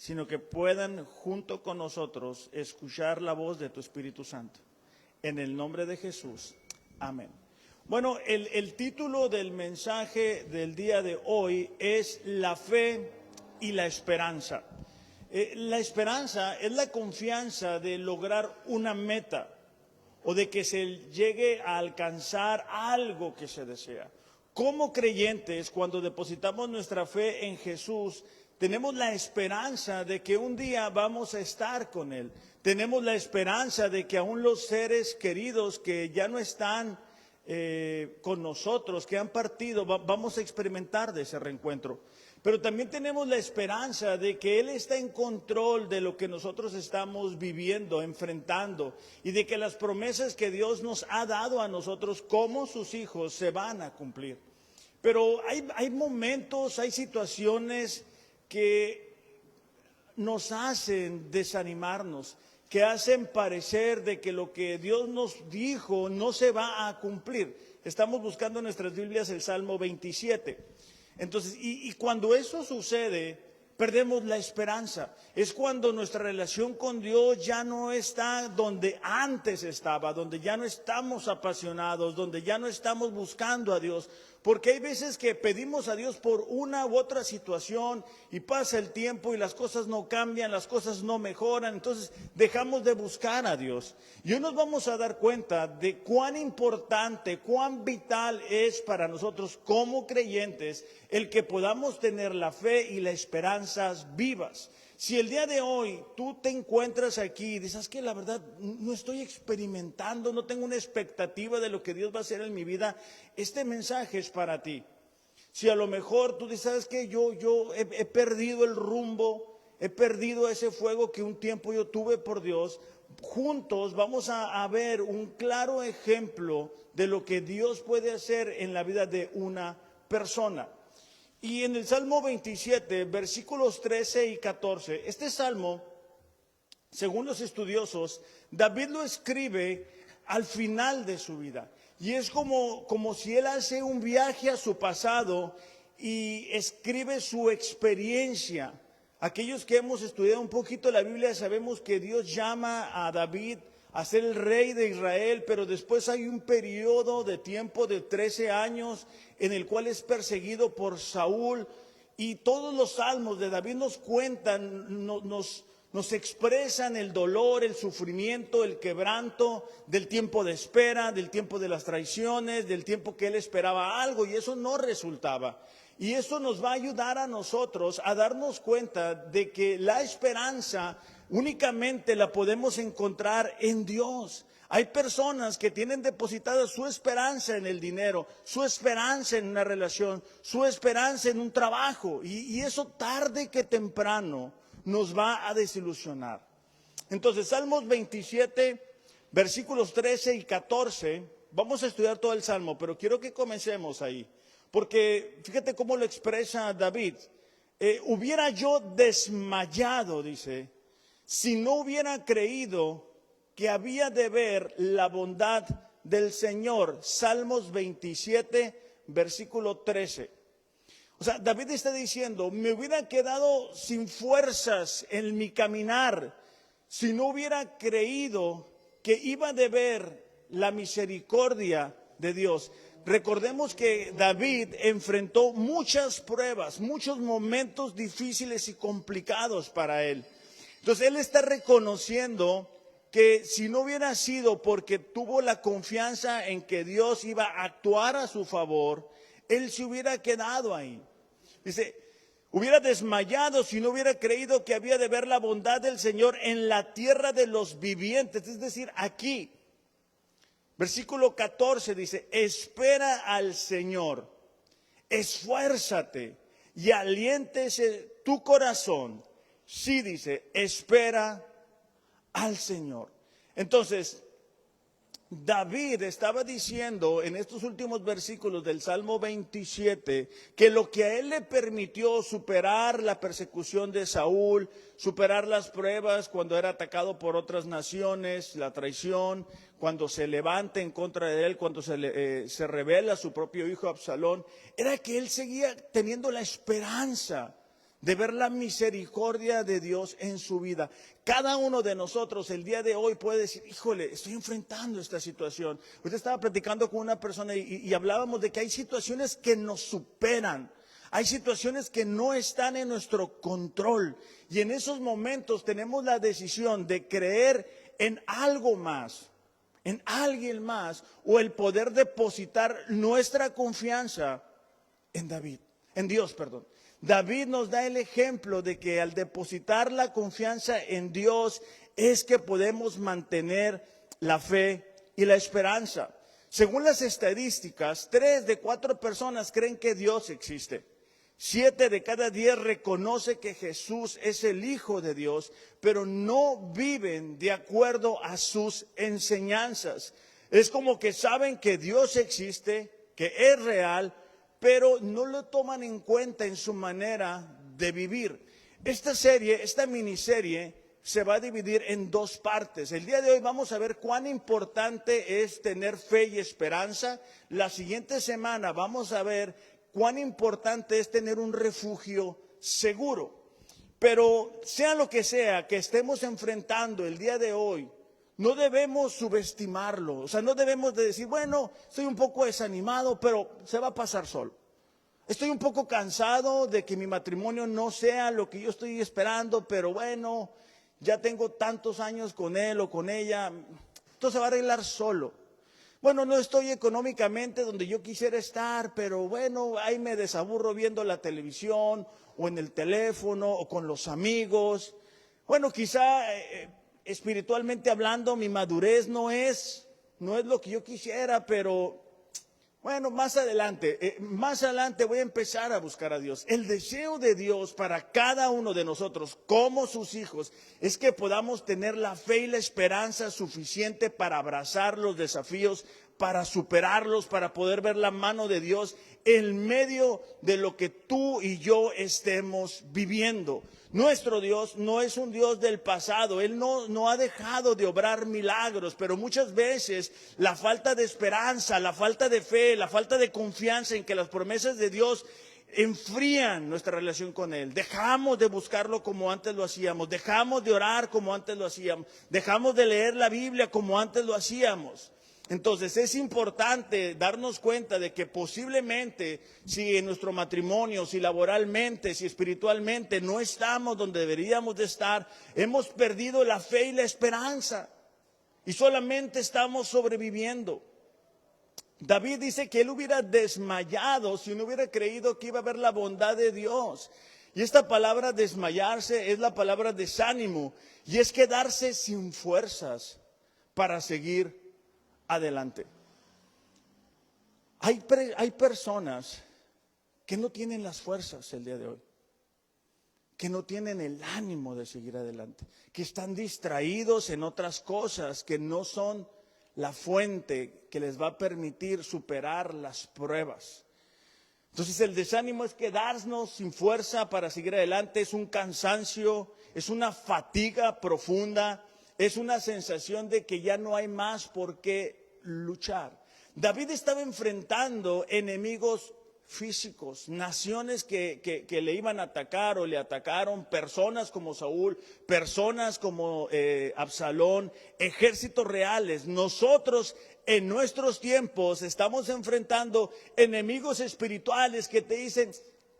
sino que puedan junto con nosotros escuchar la voz de tu Espíritu Santo. En el nombre de Jesús. Amén. Bueno, el título del mensaje del día de hoy es La fe y la esperanza. La esperanza es la confianza de lograr una meta o de que se llegue a alcanzar algo que se desea. Como creyentes, cuando depositamos nuestra fe en Jesús, tenemos la esperanza de que un día vamos a estar con Él. Tenemos la esperanza de que aún los seres queridos que ya no están con nosotros, que han partido, vamos a experimentar de ese reencuentro. Pero también tenemos la esperanza de que Él está en control de lo que nosotros estamos viviendo, enfrentando, y de que las promesas que Dios nos ha dado a nosotros como sus hijos se van a cumplir. Pero hay momentos, hay situaciones que nos hacen desanimarnos, que hacen parecer de que lo que Dios nos dijo no se va a cumplir. Estamos buscando en nuestras Biblias el Salmo 27. Entonces, y cuando eso sucede, perdemos la esperanza. Es cuando nuestra relación con Dios ya no está donde antes estaba, donde ya no estamos apasionados, donde ya no estamos buscando a Dios. Porque hay veces que pedimos a Dios por una u otra situación y pasa el tiempo y las cosas no cambian, las cosas no mejoran, entonces dejamos de buscar a Dios. Y hoy nos vamos a dar cuenta de cuán importante, cuán vital es para nosotros como creyentes el que podamos tener la fe y las esperanzas vivas. Si el día de hoy tú te encuentras aquí y dices que la verdad no estoy experimentando, no tengo una expectativa de lo que Dios va a hacer en mi vida, este mensaje es para ti. Si a lo mejor tú dices, ¿sabes qué? Yo he perdido el rumbo, he perdido ese fuego que un tiempo yo tuve por Dios, juntos vamos a ver un claro ejemplo de lo que Dios puede hacer en la vida de una persona. Y en el Salmo 27, versículos 13 y 14, este salmo, según los estudiosos, David lo escribe al final de su vida. Y es como si él hace un viaje a su pasado y escribe su experiencia. Aquellos que hemos estudiado un poquito la Biblia sabemos que Dios llama a David a ser el rey de Israel, pero después hay un periodo de tiempo de 13 años en el cual es perseguido por Saúl, y todos los salmos de David nos cuentan, nos expresan el dolor, el sufrimiento, el quebranto del tiempo de espera, del tiempo de las traiciones, del tiempo que él esperaba algo y eso no resultaba. Y eso nos va a ayudar a nosotros a darnos cuenta de que la esperanza únicamente la podemos encontrar en Dios. Hay personas que tienen depositada su esperanza en el dinero, su esperanza en una relación, su esperanza en un trabajo, y eso tarde que temprano nos va a desilusionar. Entonces, Salmos 27, versículos 13 y 14, vamos a estudiar todo el Salmo, pero quiero que comencemos ahí. Porque fíjate cómo lo expresa David. Hubiera yo desmayado, dice, si no hubiera creído que había de ver la bondad del Señor. Salmos 27, versículo 13. O sea, David está diciendo, me hubiera quedado sin fuerzas en mi caminar si no hubiera creído que iba de ver la misericordia de Dios. Recordemos que David enfrentó muchas pruebas, muchos momentos difíciles y complicados para él. Entonces él está reconociendo que si no hubiera sido porque tuvo la confianza en que Dios iba a actuar a su favor, él se hubiera quedado ahí. Dice, hubiera desmayado si no hubiera creído que había de ver la bondad del Señor en la tierra de los vivientes, es decir, aquí. Versículo 14 dice, espera al Señor, esfuérzate y aliéntese tu corazón. Sí, dice, espera al Señor. Entonces, David estaba diciendo en estos últimos versículos del Salmo 27 que lo que a él le permitió superar la persecución de Saúl, superar las pruebas cuando era atacado por otras naciones, la traición, cuando se levanta en contra de él, cuando se revela a su propio hijo Absalón, era que él seguía teniendo la esperanza de ver la misericordia de Dios en su vida. Cada uno de nosotros el día de hoy puede decir, híjole, estoy enfrentando esta situación. Usted estaba platicando con una persona y hablábamos de que hay situaciones que nos superan. Hay situaciones que no están en nuestro control. Y en esos momentos tenemos la decisión de creer en algo más, en alguien más, o el poder depositar nuestra confianza en Dios, perdón. David nos da el ejemplo de que al depositar la confianza en Dios es que podemos mantener la fe y la esperanza. Según las estadísticas, 3 de 4 personas creen que Dios existe. 7 de cada 10 reconoce que Jesús es el Hijo de Dios, pero no viven de acuerdo a sus enseñanzas. Es como que saben que Dios existe, que es real, pero no lo toman en cuenta en su manera de vivir. Esta miniserie se va a dividir en 2 partes. El día de hoy vamos a ver cuán importante es tener fe y esperanza. La siguiente semana vamos a ver cuán importante es tener un refugio seguro. Pero sea lo que sea que estemos enfrentando el día de hoy, no debemos subestimarlo. O sea, no debemos de decir, bueno, estoy un poco desanimado, pero se va a pasar solo. Estoy un poco cansado de que mi matrimonio no sea lo que yo estoy esperando, pero bueno, ya tengo tantos años con él o con ella, entonces se va a arreglar solo. Bueno, no estoy económicamente donde yo quisiera estar, pero bueno, ahí me desaburro viendo la televisión o en el teléfono o con los amigos. Bueno, quizá espiritualmente hablando mi madurez no es lo que yo quisiera, pero bueno, más adelante voy a empezar a buscar a Dios. El deseo de Dios para cada uno de nosotros como sus hijos es que podamos tener la fe y la esperanza suficiente para abrazar los desafíos, para superarlos, para poder ver la mano de Dios en medio de lo que tú y yo estemos viviendo. Nuestro Dios no es un Dios del pasado, Él no ha dejado de obrar milagros, pero muchas veces la falta de esperanza, la falta de fe, la falta de confianza en que las promesas de Dios enfrían nuestra relación con Él. Dejamos de buscarlo como antes lo hacíamos, dejamos de orar como antes lo hacíamos, dejamos de leer la Biblia como antes lo hacíamos. Entonces es importante darnos cuenta de que posiblemente si en nuestro matrimonio, si laboralmente, si espiritualmente no estamos donde deberíamos de estar, hemos perdido la fe y la esperanza y solamente estamos sobreviviendo. David dice que él hubiera desmayado si no hubiera creído que iba a haber la bondad de Dios. Y esta palabra desmayarse es la palabra desánimo y es quedarse sin fuerzas para seguir adelante. Hay personas que no tienen las fuerzas el día de hoy, que no tienen el ánimo de seguir adelante, que están distraídos en otras cosas que no son la fuente que les va a permitir superar las pruebas. Entonces el desánimo es quedarnos sin fuerza para seguir adelante, es un cansancio, es una fatiga profunda, es una sensación de que ya no hay más por qué luchar. David estaba enfrentando enemigos físicos, naciones que le iban a atacar o le atacaron, personas como Saúl, personas como Absalón, ejércitos reales. Nosotros en nuestros tiempos estamos enfrentando enemigos espirituales que te dicen,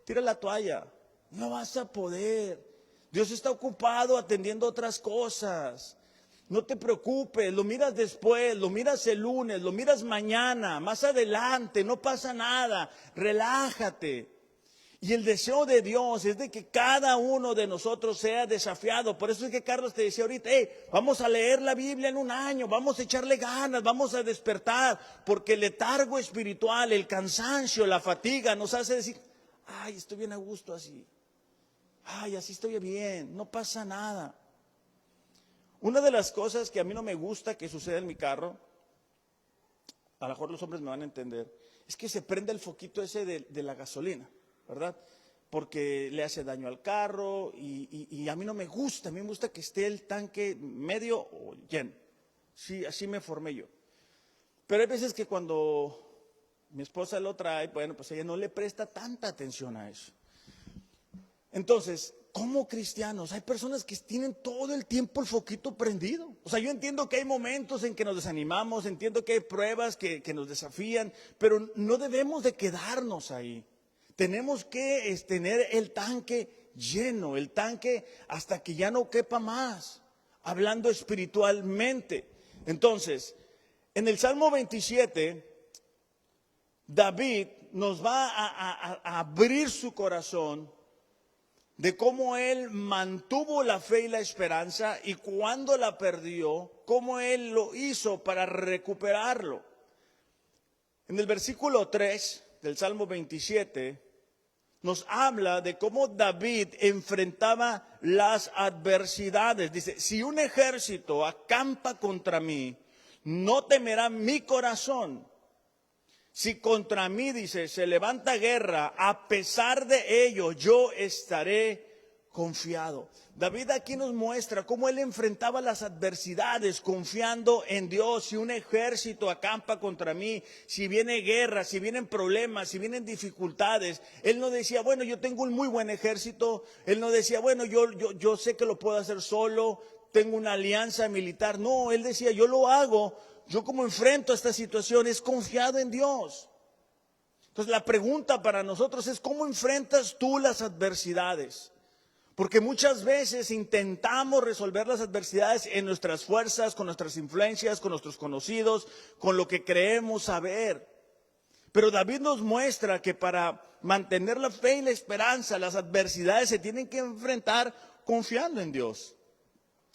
tira la toalla, no vas a poder. Dios está ocupado atendiendo otras cosas. No te preocupes, lo miras después, lo miras el lunes, lo miras mañana, más adelante, no pasa nada, relájate. Y el deseo de Dios es de que cada uno de nosotros sea desafiado. Por eso es que Carlos te decía ahorita, vamos a leer la Biblia en un año, vamos a echarle ganas, vamos a despertar, porque el letargo espiritual, el cansancio, la fatiga nos hace decir, ay, estoy bien a gusto así, ay, así estoy bien, no pasa nada. Una de las cosas que a mí no me gusta que suceda en mi carro, a lo mejor los hombres me van a entender, es que se prende el foquito ese de la gasolina, ¿verdad? Porque le hace daño al carro y a mí no me gusta, a mí me gusta que esté el tanque medio o lleno. Sí, así me formé yo. Pero hay veces que cuando mi esposa lo trae, bueno, pues ella no le presta tanta atención a eso. Entonces, como cristianos, hay personas que tienen todo el tiempo el foquito prendido. O sea, yo entiendo que hay momentos en que nos desanimamos, entiendo que hay pruebas que nos desafían, pero no debemos de quedarnos ahí. Tenemos que tener el tanque lleno, el tanque hasta que ya no quepa más, hablando espiritualmente. Entonces, en el Salmo 27, David nos va a abrir su corazón de cómo él mantuvo la fe y la esperanza y cuando la perdió, cómo él lo hizo para recuperarlo. En el versículo 3 del Salmo 27 nos habla de cómo David enfrentaba las adversidades. Dice, si un ejército acampa contra mí, no temerá mi corazón. Si contra mí, dice, se levanta guerra, a pesar de ello, yo estaré confiado. David aquí nos muestra cómo él enfrentaba las adversidades confiando en Dios. Si un ejército acampa contra mí, si viene guerra, si vienen problemas, si vienen dificultades, él no decía, bueno, yo tengo un muy buen ejército. Él no decía, bueno, yo sé que lo puedo hacer solo, tengo una alianza militar. No, él decía, yo lo hago. Yo como enfrento esta situación es confiado en Dios. Entonces la pregunta para nosotros es ¿cómo enfrentas tú las adversidades? Porque muchas veces intentamos resolver las adversidades en nuestras fuerzas, con nuestras influencias, con nuestros conocidos, con lo que creemos saber. Pero David nos muestra que para mantener la fe y la esperanza, las adversidades se tienen que enfrentar confiando en Dios.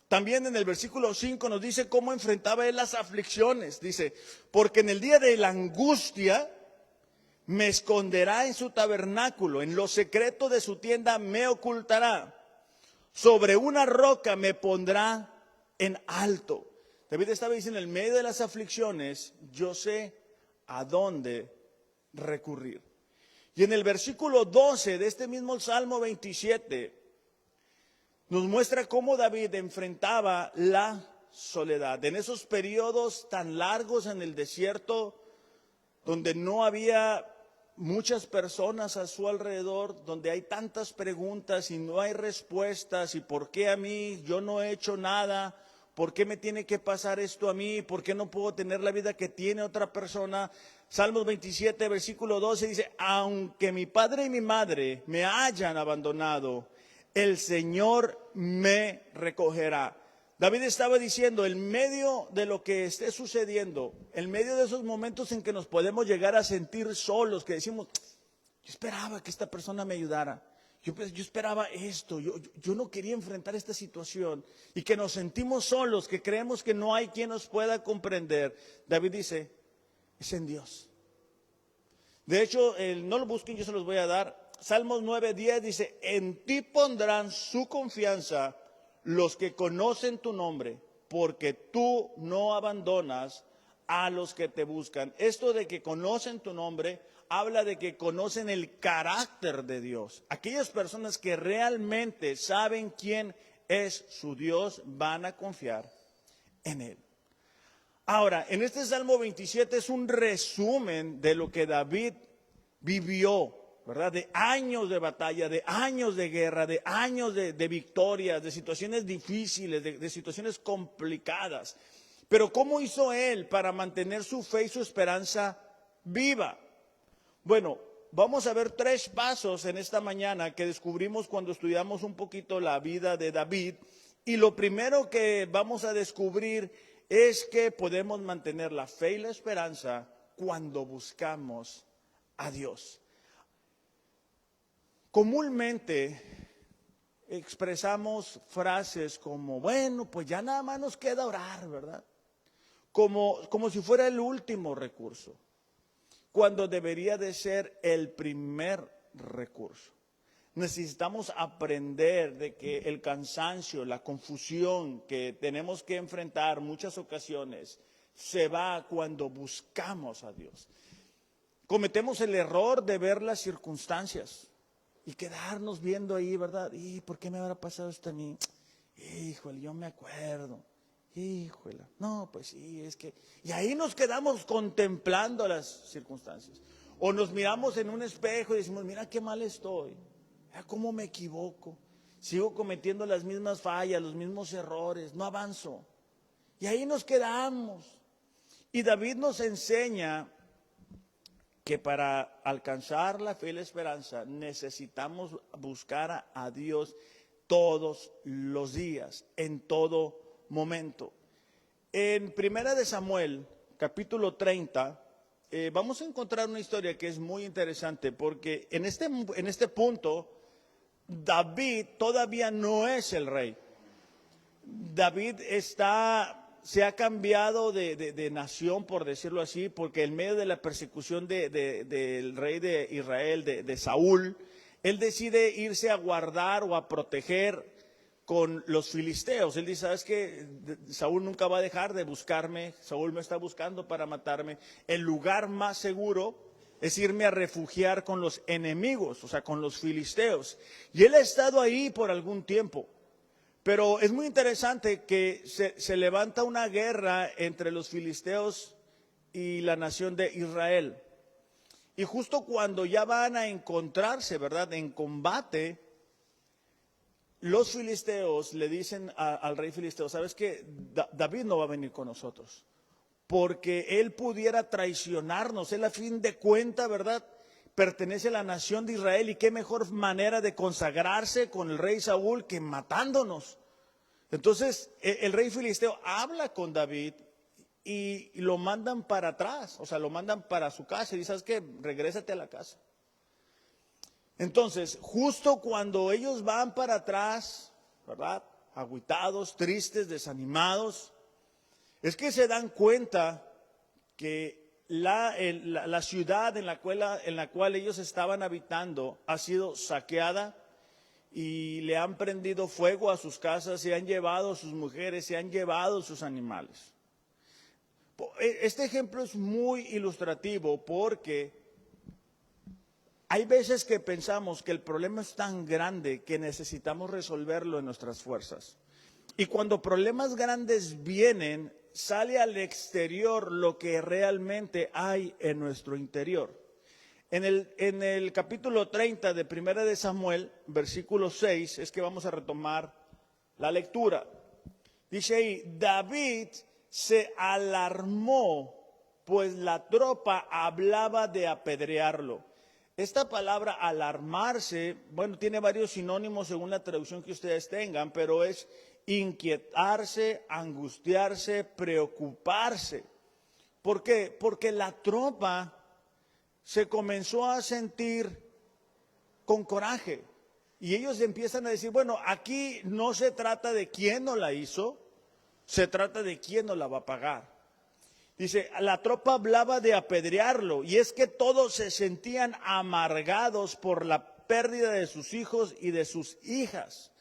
También en el versículo 5 nos dice cómo enfrentaba él las aflicciones. Dice, porque en el día de la angustia me esconderá en su tabernáculo, en lo secreto de su tienda me ocultará. Sobre una roca me pondrá en alto. David estaba diciendo, en medio de las aflicciones, yo sé a dónde recurrir. Y en el versículo 12 de este mismo Salmo 27, nos muestra cómo David enfrentaba la soledad. En esos periodos tan largos en el desierto, donde no había muchas personas a su alrededor, donde hay tantas preguntas y no hay respuestas, y por qué a mí, yo no he hecho nada, por qué me tiene que pasar esto a mí, por qué no puedo tener la vida que tiene otra persona. Salmos 27, versículo 12 dice, aunque mi padre y mi madre me hayan abandonado, el Señor me recogerá. David estaba diciendo, en medio de lo que esté sucediendo, en medio de esos momentos en que nos podemos llegar a sentir solos, que decimos, yo esperaba que esta persona me ayudara, yo esperaba esto, yo no quería enfrentar esta situación, y que nos sentimos solos, que creemos que no hay quien nos pueda comprender. David dice, es en Dios. De hecho, no lo busquen, yo se los voy a dar. Salmos 9:10 dice, en ti pondrán su confianza los que conocen tu nombre, porque tú no abandonas a los que te buscan. Esto de que conocen tu nombre habla de que conocen el carácter de Dios. Aquellas personas que realmente saben quién es su Dios van a confiar en Él. Ahora, en este Salmo 27 es un resumen de lo que David vivió, ¿verdad? De años de batalla, de años de guerra, de años de victorias, de situaciones difíciles, de situaciones complicadas. Pero ¿cómo hizo él para mantener su fe y su esperanza viva? Bueno, vamos a ver 3 pasos en esta mañana que descubrimos cuando estudiamos un poquito la vida de David. Y lo primero que vamos a descubrir es que podemos mantener la fe y la esperanza cuando buscamos a Dios. Comúnmente expresamos frases como, bueno, pues ya nada más nos queda orar, ¿verdad? Como si fuera el último recurso, cuando debería de ser el primer recurso. Necesitamos aprender de que el cansancio, la confusión que tenemos que enfrentar muchas ocasiones se va cuando buscamos a Dios. Cometemos el error de ver las circunstancias y quedarnos viendo ahí, ¿verdad? ¿Y por qué me habrá pasado esto a mí? Híjole, yo me acuerdo. Híjole, no, pues sí, es que... Y ahí nos quedamos contemplando las circunstancias. O nos miramos en un espejo y decimos, mira qué mal estoy. ¿Cómo me equivoco? Sigo cometiendo las mismas fallas, los mismos errores, no avanzo. Y ahí nos quedamos. Y David nos enseña que para alcanzar la fe y la esperanza necesitamos buscar a Dios todos los días, en todo momento. En Primera de Samuel, capítulo 30, vamos a encontrar una historia que es muy interesante, porque en este punto David todavía no es el rey. David se ha cambiado de nación, por decirlo así, porque en medio de la persecución del rey de Israel, de Saúl, él decide irse a guardar o a proteger con los filisteos. Él dice, ¿sabes qué? Saúl nunca va a dejar de buscarme, Saúl me está buscando para matarme. El lugar más seguro es irme a refugiar con los enemigos, o sea, con los filisteos. Y él ha estado ahí por algún tiempo. Pero es muy interesante que se levanta una guerra entre los filisteos y la nación de Israel. Y justo cuando ya van a encontrarse, ¿verdad?, en combate, los filisteos le dicen al rey filisteo, ¿sabes qué? David no va a venir con nosotros, porque él pudiera traicionarnos. Él, a fin de cuentas, ¿verdad?, pertenece a la nación de Israel, y qué mejor manera de consagrarse con el rey Saúl que matándonos. Entonces el rey filisteo habla con David y lo mandan para atrás, o sea, lo mandan para su casa y dice, ¿sabes qué? Regrésate a la casa. Entonces, justo cuando ellos van para atrás, ¿verdad?, agüitados, tristes, desanimados, es que se dan cuenta que la ciudad en la cual ellos estaban habitando ha sido saqueada, y le han prendido fuego a sus casas, se han llevado a sus mujeres, se han llevado sus animales. Este ejemplo es muy ilustrativo, porque hay veces que pensamos que el problema es tan grande que necesitamos resolverlo en nuestras fuerzas. Y cuando problemas grandes vienen, sale al exterior lo que realmente hay en nuestro interior. En el capítulo 30 de Primera de Samuel, versículo 6, es que vamos a retomar la lectura. Dice ahí, David se alarmó, pues la tropa hablaba de apedrearlo. Esta palabra alarmarse, bueno, tiene varios sinónimos según la traducción que ustedes tengan, pero es inquietarse, angustiarse, preocuparse. ¿Por qué? Porque la tropa se comenzó a sentir con coraje, y ellos empiezan a decir, bueno, aquí no se trata de quién no la hizo, se trata de quién no la va a pagar. Dice, la tropa hablaba de apedrearlo, y es que todos se sentían amargados por la pérdida de sus hijos y de sus hijas.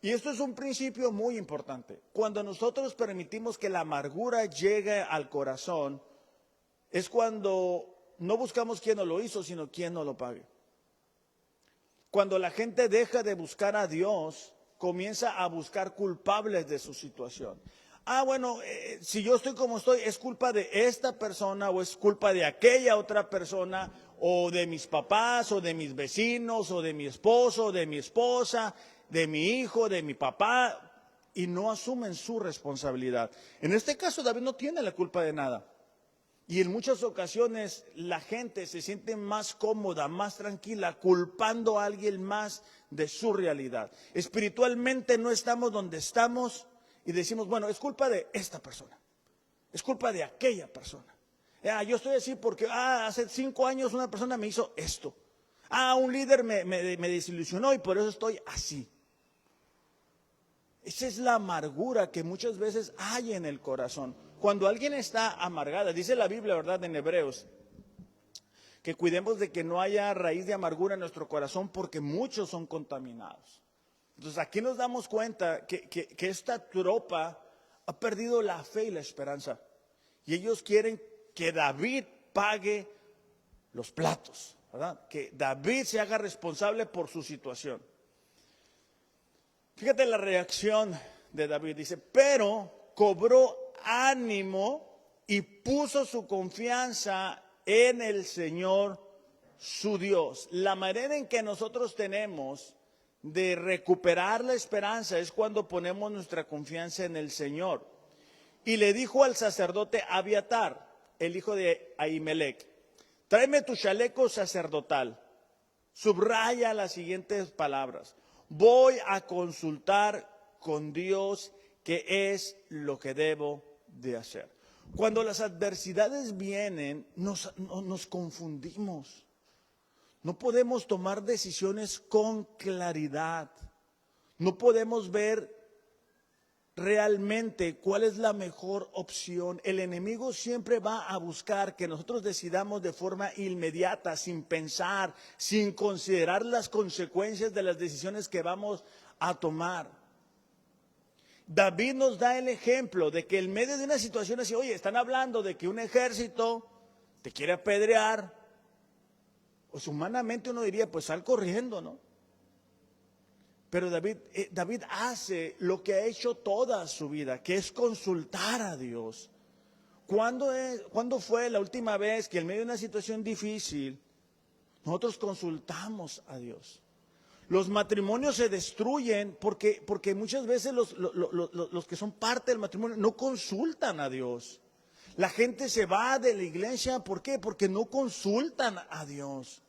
Y esto es un principio muy importante. Cuando nosotros permitimos que la amargura llegue al corazón, es cuando no buscamos quién nos lo hizo, sino quién nos lo pague. Cuando la gente deja de buscar a Dios, comienza a buscar culpables de su situación. Bueno, si yo estoy como estoy, es culpa de esta persona, o es culpa de aquella otra persona, o de mis papás, o de mis vecinos, o de mi esposo, o de mi esposa, de mi hijo, de mi papá, y no asumen su responsabilidad. En este caso, David no tiene la culpa de nada. Y en muchas ocasiones la gente se siente más cómoda, más tranquila, culpando a alguien más de su realidad. Espiritualmente no estamos donde estamos y decimos, bueno, es culpa de esta persona, es culpa de aquella persona. Yo estoy así porque hace 5 años una persona me hizo esto. Un líder me desilusionó y por eso estoy así. Esa es la amargura que muchas veces hay en el corazón. Cuando alguien está amargada, dice la Biblia, ¿verdad?, en Hebreos, que cuidemos de que no haya raíz de amargura en nuestro corazón, porque muchos son contaminados. Entonces aquí nos damos cuenta que esta tropa ha perdido la fe y la esperanza. Y ellos quieren que David pague los platos, ¿verdad?, que David se haga responsable por su situación. Fíjate la reacción de David. Dice, pero cobró ánimo y puso su confianza en el Señor su Dios. La manera en que nosotros tenemos de recuperar la esperanza es cuando ponemos nuestra confianza en el Señor. Y le dijo al sacerdote Abiatar, el hijo de Ahimelech, tráeme tu chaleco sacerdotal. Subraya las siguientes palabras: voy a consultar con Dios qué es lo que debo de hacer. Cuando las adversidades vienen, nos confundimos. No podemos tomar decisiones con claridad. No podemos ver realmente cuál es la mejor opción. El enemigo siempre va a buscar que nosotros decidamos de forma inmediata, sin pensar, sin considerar las consecuencias de las decisiones que vamos a tomar. David nos da el ejemplo de que en medio de una situación así, oye, están hablando de que un ejército te quiere apedrear, pues humanamente uno diría, pues sal corriendo, ¿no? Pero David hace lo que ha hecho toda su vida, que es consultar a Dios. ¿Cuándo fue la última vez que en medio de una situación difícil nosotros consultamos a Dios? Los matrimonios se destruyen porque muchas veces los que son parte del matrimonio no consultan a Dios. La gente se va de la iglesia, ¿por qué? Porque no consultan a Dios.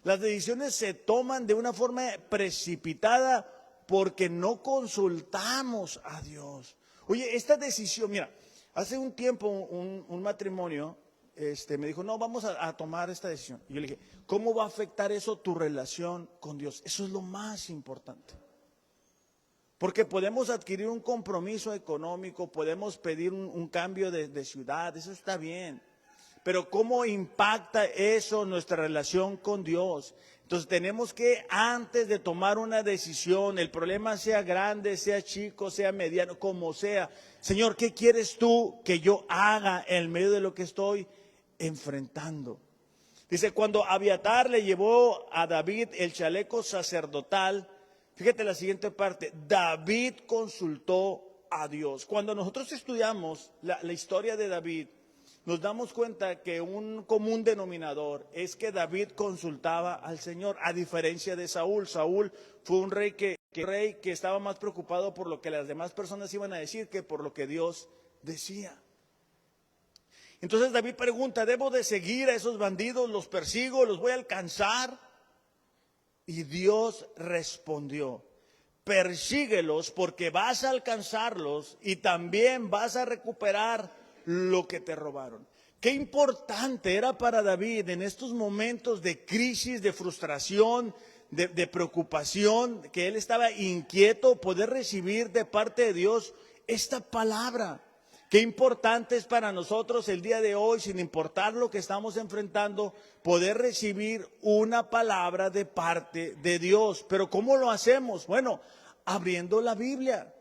Las decisiones se toman de una forma precipitada porque no consultamos a Dios. Oye, esta decisión, mira, hace un tiempo un matrimonio me dijo, no, vamos a tomar esta decisión. Y yo le dije, ¿cómo va a afectar eso tu relación con Dios? Eso es lo más importante. Porque podemos adquirir un compromiso económico, podemos pedir un cambio de ciudad, eso está bien. Pero ¿cómo impacta eso nuestra relación con Dios? Entonces tenemos que, antes de tomar una decisión, el problema sea grande, sea chico, sea mediano, como sea, Señor, ¿qué quieres tú que yo haga en medio de lo que estoy enfrentando? Dice, cuando Abiatar le llevó a David el chaleco sacerdotal, fíjate la siguiente parte, David consultó a Dios. Cuando nosotros estudiamos la historia de David, nos damos cuenta que un común denominador es que David consultaba al Señor, a diferencia de Saúl. Saúl fue un rey que estaba más preocupado por lo que las demás personas iban a decir que por lo que Dios decía. Entonces David pregunta, ¿debo de seguir a esos bandidos? ¿Los persigo? ¿Los voy a alcanzar? Y Dios respondió, persíguelos porque vas a alcanzarlos y también vas a recuperar lo que te robaron. Qué importante era para David en estos momentos de crisis, de frustración, de preocupación, que él estaba inquieto, poder recibir de parte de Dios esta palabra. Qué importante es para nosotros el día de hoy, sin importar lo que estamos enfrentando, poder recibir una palabra de parte de Dios. Pero ¿cómo lo hacemos? Bueno, abriendo la Biblia.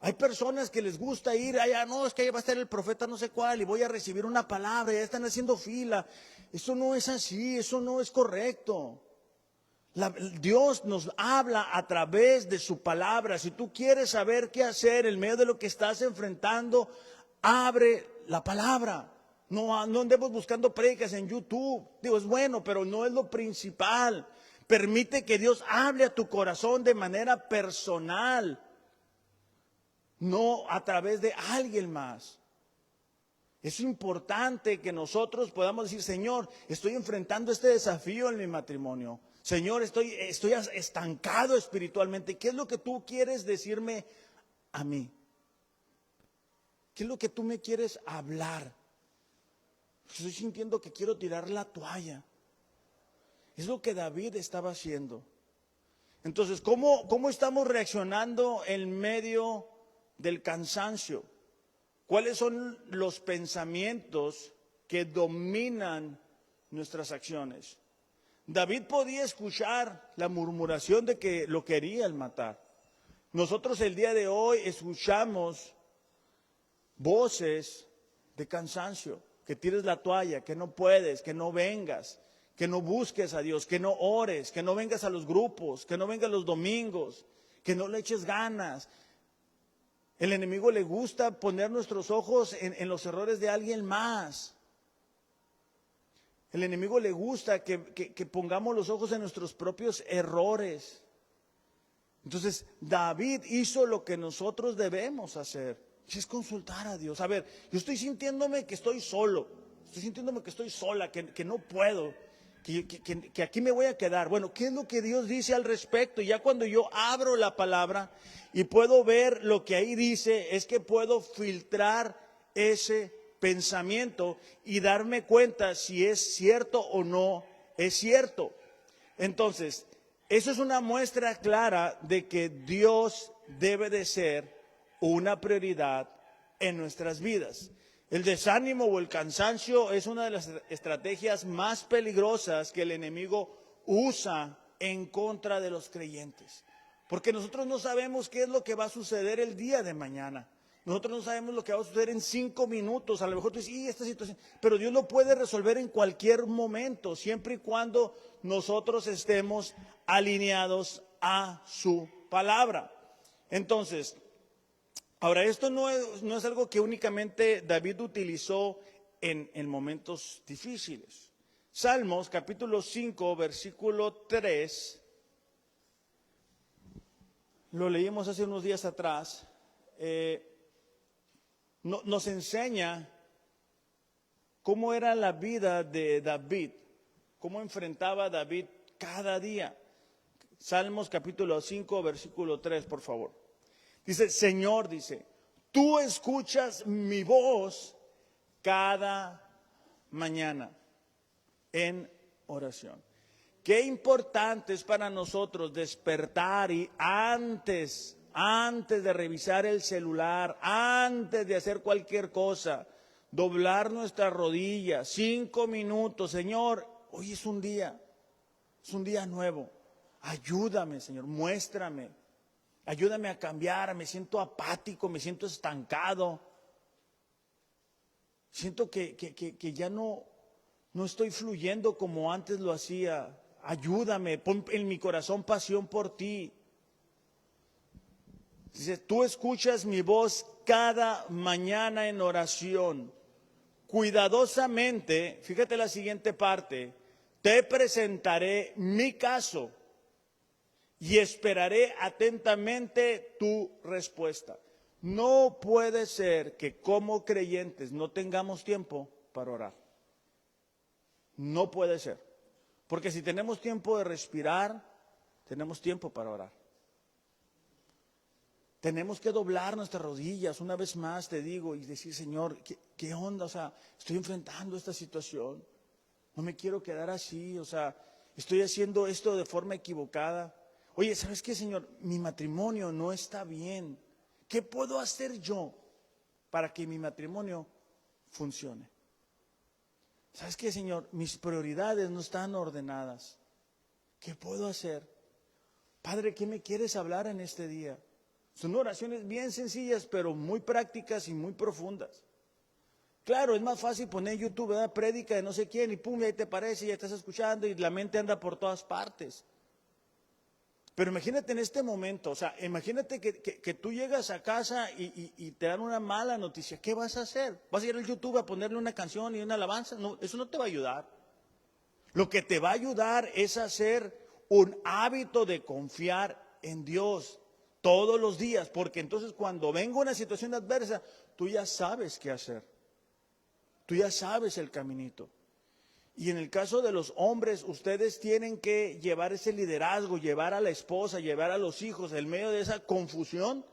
Hay personas que les gusta ir allá, no, es que ahí va a estar el profeta no sé cuál y voy a recibir una palabra, ya están haciendo fila. Eso no es así, eso no es correcto. Dios nos habla a través de su palabra. Si tú quieres saber qué hacer en medio de lo que estás enfrentando, abre la palabra. No andemos buscando prédicas en YouTube. Digo, es bueno, pero no es lo principal. Permite que Dios hable a tu corazón de manera personal, no a través de alguien más. Es importante que nosotros podamos decir, Señor, estoy enfrentando este desafío en mi matrimonio. Señor, estoy estancado espiritualmente. ¿Qué es lo que tú quieres decirme a mí? ¿Qué es lo que tú me quieres hablar? Estoy sintiendo que quiero tirar la toalla. Es lo que David estaba haciendo. Entonces, ¿cómo estamos reaccionando en medio del cansancio? ¿Cuáles son los pensamientos que dominan nuestras acciones? David podía escuchar la murmuración de que lo querían matar. Nosotros el día de hoy escuchamos voces de cansancio, que tires la toalla, que no puedes, que no vengas, que no busques a Dios, que no ores, que no vengas a los grupos, que no vengas los domingos, que no le eches ganas. El enemigo le gusta poner nuestros ojos en los errores de alguien más. El enemigo le gusta que pongamos los ojos en nuestros propios errores. Entonces, David hizo lo que nosotros debemos hacer, y es consultar a Dios. A ver, yo estoy sintiéndome que estoy solo, estoy sintiéndome que estoy sola, que no puedo, que aquí me voy a quedar. Bueno, ¿qué es lo que Dios dice al respecto? Y ya cuando yo abro la palabra y puedo ver lo que ahí dice, es que puedo filtrar ese pensamiento y darme cuenta si es cierto o no es cierto. Entonces, eso es una muestra clara de que Dios debe de ser una prioridad en nuestras vidas. El desánimo o el cansancio es una de las estrategias más peligrosas que el enemigo usa en contra de los creyentes. Porque nosotros no sabemos qué es lo que va a suceder el día de mañana. Nosotros no sabemos lo que va a suceder en 5 minutos. A lo mejor tú dices, esta situación. Pero Dios lo puede resolver en cualquier momento, siempre y cuando nosotros estemos alineados a su palabra. Entonces, ahora esto no es algo que únicamente David utilizó en momentos difíciles. Salmos capítulo 5, versículo 3, lo leímos hace unos días atrás, nos enseña cómo era la vida de David, cómo enfrentaba David cada día. Salmos capítulo 5, versículo 3, por favor. Dice, Señor, dice, tú escuchas mi voz cada mañana en oración. Qué importante es para nosotros despertar y antes de revisar el celular, antes de hacer cualquier cosa, doblar nuestras rodillas, 5 minutos. Señor, hoy es un día nuevo. Ayúdame, Señor, muéstrame. Ayúdame a cambiar, me siento apático, me siento estancado. Siento que ya no estoy fluyendo como antes lo hacía. Ayúdame, pon en mi corazón pasión por ti. Dice, tú escuchas mi voz cada mañana en oración. Cuidadosamente, fíjate la siguiente parte, te presentaré mi caso y esperaré atentamente tu respuesta. No puede ser que como creyentes no tengamos tiempo para orar. No puede ser. Porque si tenemos tiempo de respirar, tenemos tiempo para orar. Tenemos que doblar nuestras rodillas, una vez más te digo, y decir, Señor, ¿qué onda? O sea, estoy enfrentando esta situación. No me quiero quedar así, o sea, estoy haciendo esto de forma equivocada. Oye, ¿sabes qué, Señor? Mi matrimonio no está bien. ¿Qué puedo hacer yo para que mi matrimonio funcione? ¿Sabes qué, Señor? Mis prioridades no están ordenadas. ¿Qué puedo hacer? Padre, ¿qué me quieres hablar en este día? Son oraciones bien sencillas, pero muy prácticas y muy profundas. Claro, es más fácil poner en YouTube, ¿verdad? Prédica de no sé quién y pum, y ahí te aparece, y ya estás escuchando y la mente anda por todas partes. Pero imagínate en este momento, o sea, imagínate que tú llegas a casa y te dan una mala noticia. ¿Qué vas a hacer? ¿Vas a ir al YouTube a ponerle una canción y una alabanza? No, eso no te va a ayudar. Lo que te va a ayudar es hacer un hábito de confiar en Dios todos los días, porque entonces cuando venga una situación adversa, tú ya sabes qué hacer. Tú ya sabes el caminito. Y en el caso de los hombres, ustedes tienen que llevar ese liderazgo, llevar a la esposa, llevar a los hijos, en medio de esa confusión,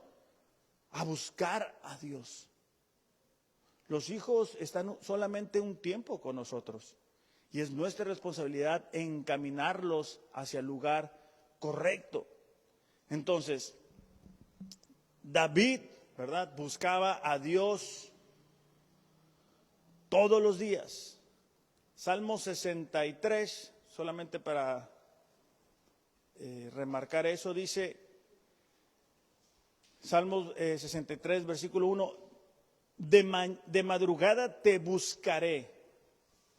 a buscar a Dios. Los hijos están solamente un tiempo con nosotros y es nuestra responsabilidad encaminarlos hacia el lugar correcto. Entonces, David, ¿verdad?, buscaba a Dios todos los días. Salmo 63, solamente para remarcar eso, dice, Salmo 63, versículo 1, de madrugada te buscaré.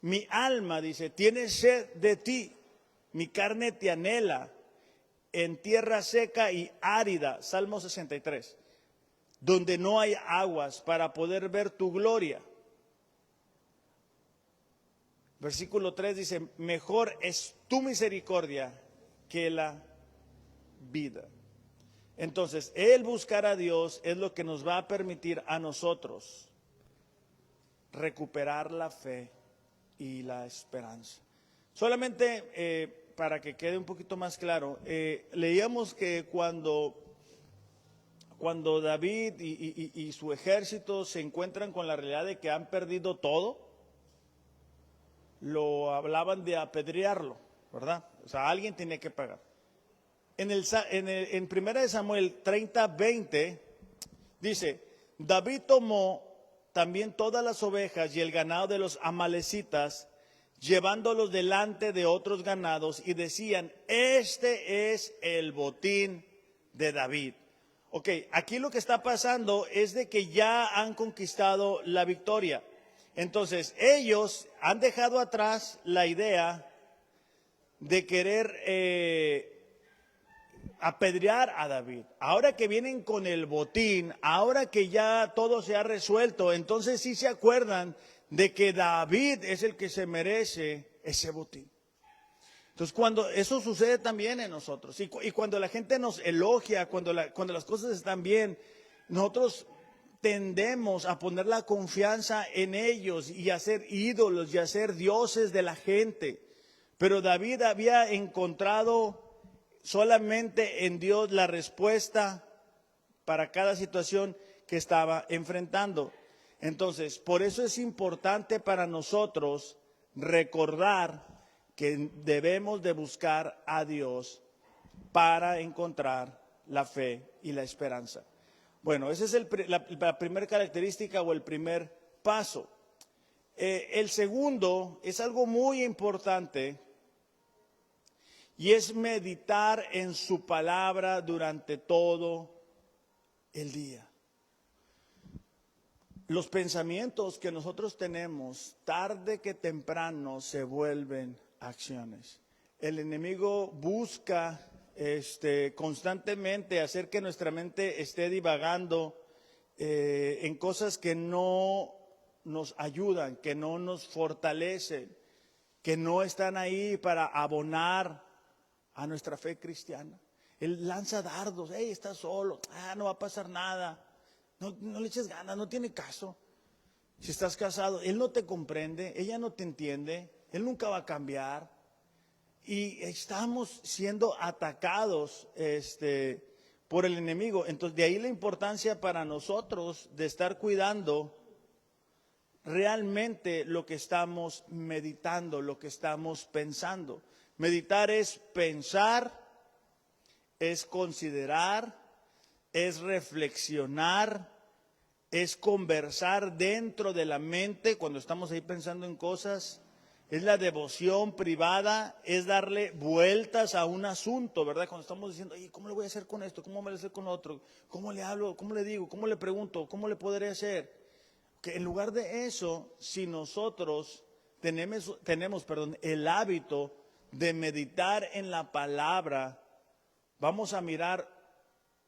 Mi alma, dice, tiene sed de ti, mi carne te anhela en tierra seca y árida, Salmo 63, donde no hay aguas para poder ver tu gloria. Versículo 3 dice, mejor es tu misericordia que la vida. Entonces, el buscar a Dios es lo que nos va a permitir a nosotros recuperar la fe y la esperanza. Solamente para que quede un poquito más claro, leíamos que cuando David y su ejército se encuentran con la realidad de que han perdido todo, lo hablaban de apedrearlo, ¿verdad? O sea, alguien tiene que pagar. En 1 Samuel 30:20 dice, David tomó también todas las ovejas y el ganado de los amalecitas, llevándolos delante de otros ganados, y decían, este es el botín de David. Ok, aquí lo que está pasando es de que ya han conquistado la victoria. Entonces, ellos han dejado atrás la idea de querer apedrear a David. Ahora que vienen con el botín, ahora que ya todo se ha resuelto, entonces sí se acuerdan de que David es el que se merece ese botín. Entonces, cuando eso sucede también en nosotros, y cuando la gente nos elogia, cuando las cosas están bien, nosotros tendemos a poner la confianza en ellos y a ser ídolos y a ser dioses de la gente. Pero David había encontrado solamente en Dios la respuesta para cada situación que estaba enfrentando. Entonces, por eso es importante para nosotros recordar que debemos de buscar a Dios para encontrar la fe y la esperanza. Bueno, esa es la primera característica o el primer paso. El segundo es algo muy importante y es meditar en su palabra durante todo el día. Los pensamientos que nosotros tenemos, tarde que temprano, se vuelven acciones. El enemigo busca constantemente hacer que nuestra mente esté divagando en cosas que no nos ayudan, que no nos fortalecen, que no están ahí para abonar a nuestra fe cristiana. Él lanza dardos, hey, estás solo, no va a pasar nada, no le eches ganas, no tiene caso. Si estás casado, él no te comprende, ella no te entiende, él nunca va a cambiar. Y estamos siendo atacados por el enemigo. Entonces, de ahí la importancia para nosotros de estar cuidando realmente lo que estamos meditando, lo que estamos pensando. Meditar es pensar, es considerar, es reflexionar, es conversar dentro de la mente cuando estamos ahí pensando en cosas. Es la devoción privada, es darle vueltas a un asunto, ¿verdad? Cuando estamos diciendo, oye, ¿cómo le voy a hacer con esto? ¿Cómo me voy a hacer con otro? ¿Cómo le hablo? ¿Cómo le digo? ¿Cómo le pregunto? ¿Cómo le podré hacer? Que en lugar de eso, si nosotros tenemos el hábito de meditar en la palabra, vamos a mirar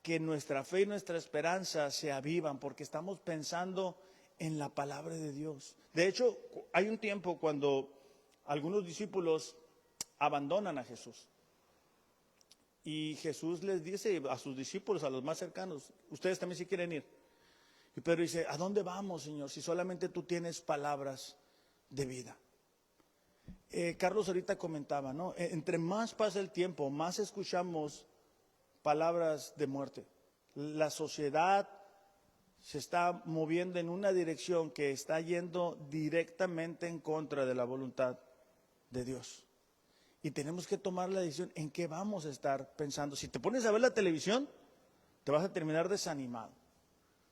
que nuestra fe y nuestra esperanza se avivan porque estamos pensando en la palabra de Dios. De hecho, hay un tiempo cuando algunos discípulos abandonan a Jesús. Y Jesús les dice a sus discípulos, a los más cercanos, ustedes también si quieren ir. Y Pedro dice, ¿a dónde vamos, Señor, si solamente tú tienes palabras de vida? Carlos ahorita comentaba, ¿no? Entre más pasa el tiempo, más escuchamos palabras de muerte. La sociedad se está moviendo en una dirección que está yendo directamente en contra de la voluntad de Dios. Y tenemos que tomar la decisión en qué vamos a estar pensando. Si te pones a ver la televisión, te vas a terminar desanimado.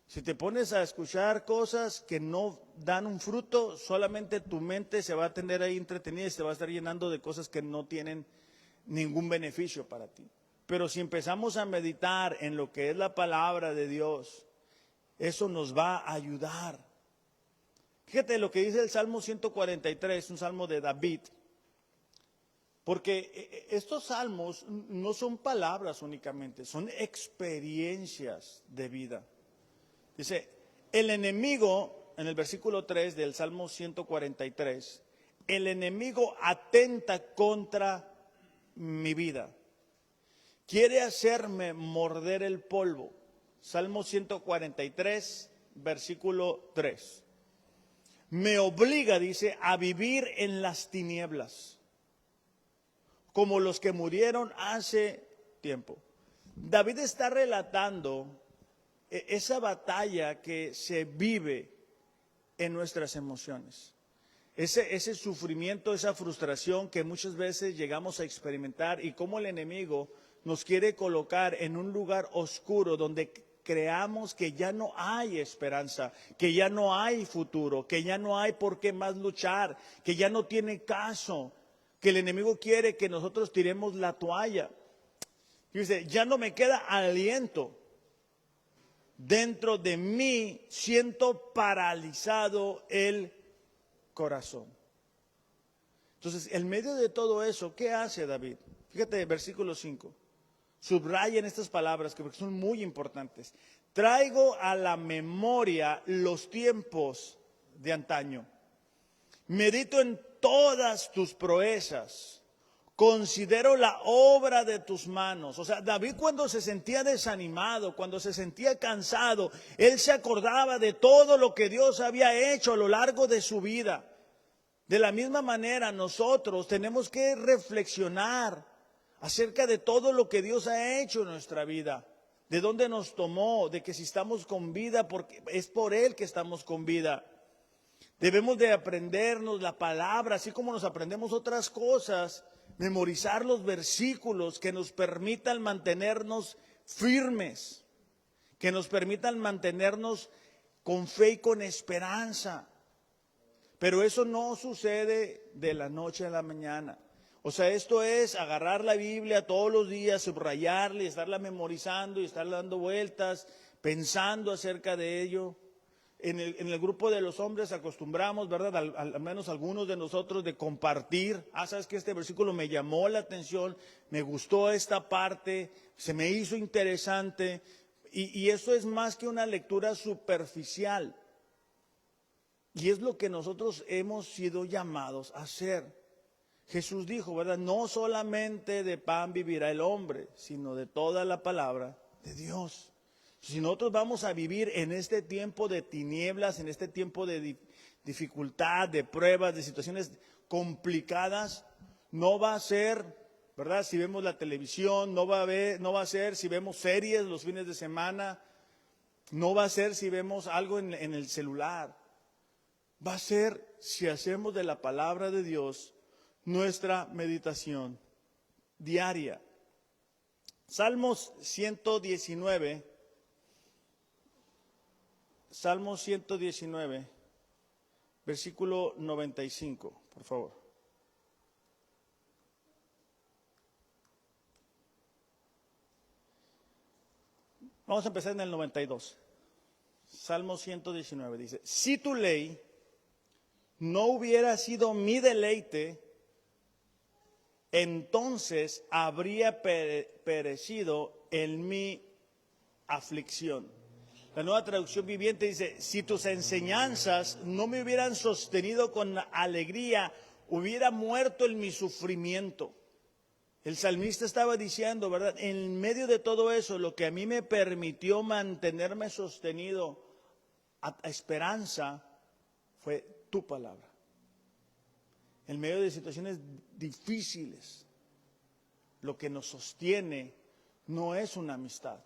Si te pones a escuchar cosas que no dan un fruto, solamente tu mente se va a tener ahí entretenida y se va a estar llenando de cosas que no tienen ningún beneficio para ti. Pero si empezamos a meditar en lo que es la palabra de Dios, eso nos va a ayudar. Fíjate lo que dice el Salmo 143, un salmo de David. Porque estos salmos no son palabras únicamente, son experiencias de vida. Dice, el enemigo, en el versículo 3 del Salmo 143, el enemigo atenta contra mi vida. Quiere hacerme morder el polvo. Salmo 143, versículo 3. Me obliga, dice, a vivir en las tinieblas, como los que murieron hace tiempo. David está relatando esa batalla que se vive en nuestras emociones. Ese sufrimiento, esa frustración que muchas veces llegamos a experimentar y cómo el enemigo nos quiere colocar en un lugar oscuro donde creamos que ya no hay esperanza, que ya no hay futuro, que ya no hay por qué más luchar, que ya no tiene caso, que el enemigo quiere que nosotros tiremos la toalla. Y dice, ya no me queda aliento. Dentro de mí siento paralizado el corazón. Entonces, en medio de todo eso, ¿qué hace David? Fíjate, versículo 5. Subrayen estas palabras que son muy importantes. Traigo a la memoria los tiempos de antaño. Medito en todas tus proezas. Considero la obra de tus manos. O sea, David cuando se sentía desanimado, cuando se sentía cansado, él se acordaba de todo lo que Dios había hecho a lo largo de su vida. De la misma manera, nosotros tenemos que reflexionar acerca de todo lo que Dios ha hecho en nuestra vida, de dónde nos tomó, de que si estamos con vida, porque es por Él que estamos con vida. Debemos de aprendernos la palabra, así como nos aprendemos otras cosas, memorizar los versículos que nos permitan mantenernos firmes, que nos permitan mantenernos con fe y con esperanza. Pero eso no sucede de la noche a la mañana. O sea, esto es agarrar la Biblia todos los días, subrayarla y estarla memorizando y estarle dando vueltas, pensando acerca de ello. En el grupo de los hombres acostumbramos, ¿verdad? Al menos algunos de nosotros de compartir. Sabes que este versículo me llamó la atención, me gustó esta parte, se me hizo interesante. Y eso es más que una lectura superficial. Y es lo que nosotros hemos sido llamados a hacer. Jesús dijo, ¿verdad? No solamente de pan vivirá el hombre, sino de toda la palabra de Dios. Si nosotros vamos a vivir en este tiempo de tinieblas, en este tiempo de dificultad, de pruebas, de situaciones complicadas, no va a ser, ¿verdad? Si vemos la televisión, no va a ser si vemos series los fines de semana, no va a ser si vemos algo en el celular. Va a ser si hacemos de la palabra de Dios nuestra meditación diaria. Salmos 119, versículo 95, por favor. Vamos a empezar en el 92. Salmo 119 dice, si tu ley no hubiera sido mi deleite, entonces habría perecido en mi aflicción. La Nueva Traducción Viviente dice, si tus enseñanzas no me hubieran sostenido con alegría, hubiera muerto en mi sufrimiento. El salmista estaba diciendo, ¿verdad? En medio de todo eso, lo que a mí me permitió mantenerme sostenido a esperanza fue tu palabra. En medio de situaciones difíciles, lo que nos sostiene no es una amistad,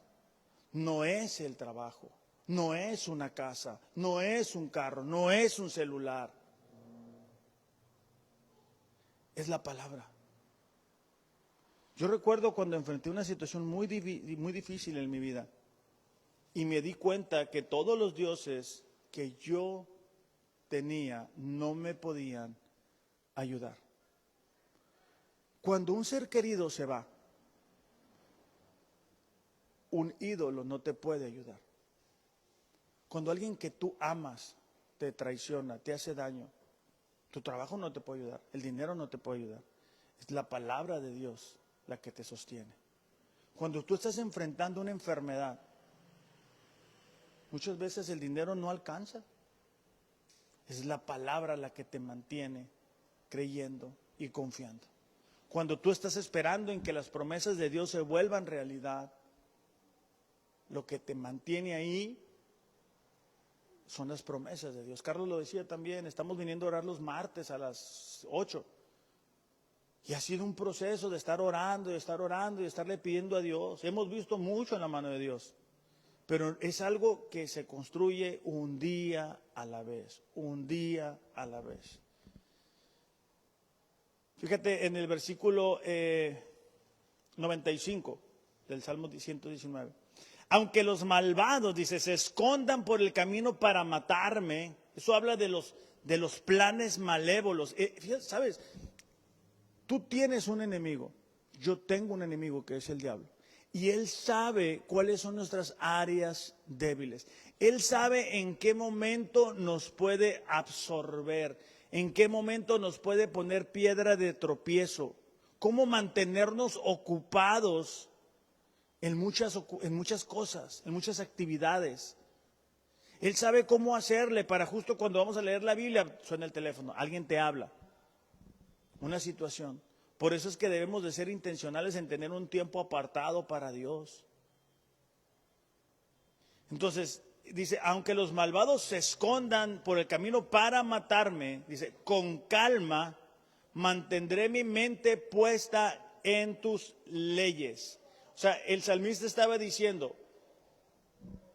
no es el trabajo, no es una casa, no es un carro, no es un celular. Es la palabra. Yo recuerdo cuando enfrenté una situación muy difícil en mi vida y me di cuenta que todos los dioses que yo tenía no me podían ayudar. Cuando un ser querido se va, un ídolo no te puede ayudar. Cuando alguien que tú amas te traiciona, te hace daño, tu trabajo no te puede ayudar, el dinero no te puede ayudar. Es la palabra de Dios la que te sostiene. Cuando tú estás enfrentando una enfermedad, muchas veces el dinero no alcanza. Es la palabra la que te mantiene creyendo y confiando. Cuando tú estás esperando en que las promesas de Dios se vuelvan realidad, lo que te mantiene ahí son las promesas de Dios. Carlos lo decía también, estamos viniendo a orar los martes a las 8. Y ha sido un proceso de estar orando, y estarle pidiendo a Dios. Hemos visto mucho en la mano de Dios. Pero es algo que se construye un día a la vez, un día a la vez. Fíjate en el versículo 95 del Salmo 119. Aunque los malvados, dice, se escondan por el camino para matarme, eso habla de los planes malévolos. Fíjate, ¿sabes? Tú tienes un enemigo, yo tengo un enemigo que es el diablo. Y él sabe cuáles son nuestras áreas débiles. Él sabe en qué momento nos puede absorber, en qué momento nos puede poner piedra de tropiezo, cómo mantenernos ocupados en muchas cosas, en muchas actividades. Él sabe cómo hacerle para justo cuando vamos a leer la Biblia, suena el teléfono, alguien te habla, una situación. Por eso es que debemos de ser intencionales en tener un tiempo apartado para Dios. Entonces, dice, aunque los malvados se escondan por el camino para matarme, dice, con calma mantendré mi mente puesta en tus leyes. O sea, el salmista estaba diciendo,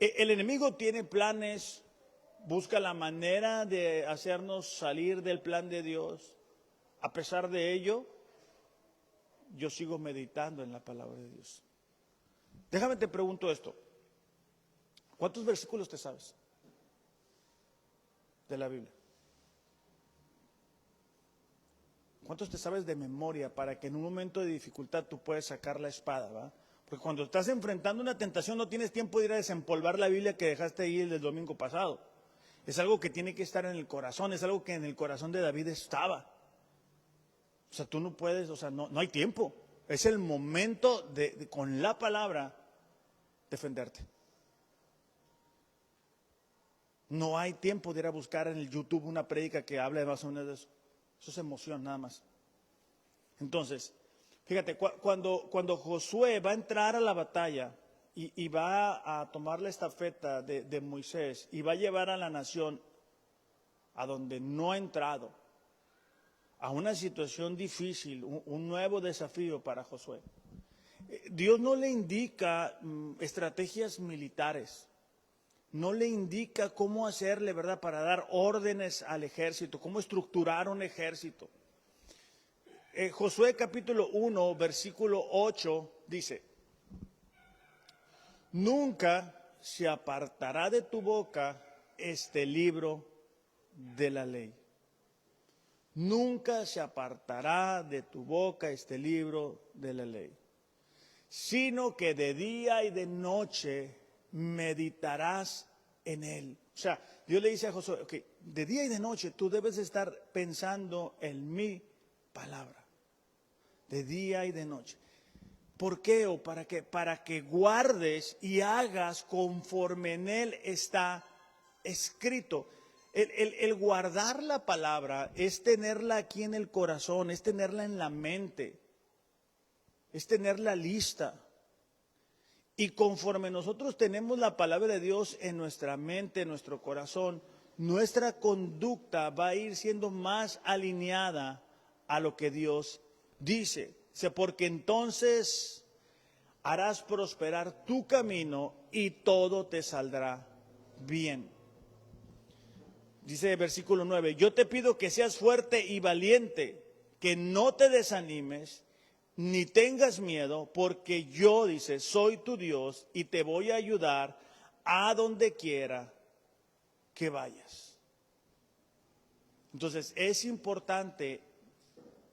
el enemigo tiene planes, busca la manera de hacernos salir del plan de Dios. A pesar de ello, yo sigo meditando en la palabra de Dios. Déjame te pregunto esto. ¿Cuántos versículos te sabes de la Biblia? ¿Cuántos te sabes de memoria para que en un momento de dificultad tú puedas sacar la espada, ¿va? Porque cuando estás enfrentando una tentación no tienes tiempo de ir a desempolvar la Biblia que dejaste ahí el domingo pasado. Es algo que tiene que estar en el corazón, es algo que en el corazón de David estaba. O sea, tú no puedes, o sea, no hay tiempo. Es el momento de con la palabra defenderte. No hay tiempo de ir a buscar en el YouTube una prédica que hable más o menos de eso. Eso es emoción nada más. Entonces, fíjate, cuando Josué va a entrar a la batalla y va a tomar la estafeta de Moisés y va a llevar a la nación a donde no ha entrado, a una situación difícil, un nuevo desafío para Josué. Dios no le indica estrategias militares, no le indica cómo hacerle, ¿verdad?, para dar órdenes al ejército, cómo estructurar un ejército. Josué capítulo 1, versículo 8 dice, nunca se apartará de tu boca este libro de la ley. Nunca se apartará de tu boca este libro de la ley, sino que de día y de noche meditarás en él. O sea, Dios le dice a Josué, okay, de día y de noche tú debes estar pensando en mi palabra, de día y de noche. ¿Por qué o para qué? Para que guardes y hagas conforme en él está escrito. El guardar la palabra es tenerla aquí en el corazón, es tenerla en la mente, es tenerla lista. Y conforme nosotros tenemos la palabra de Dios en nuestra mente, en nuestro corazón, nuestra conducta va a ir siendo más alineada a lo que Dios dice. Porque entonces harás prosperar tu camino y todo te saldrá bien. Dice el versículo 9, yo te pido que seas fuerte y valiente, que no te desanimes, ni tengas miedo, porque yo, dice, soy tu Dios y te voy a ayudar a donde quiera que vayas. Entonces es importante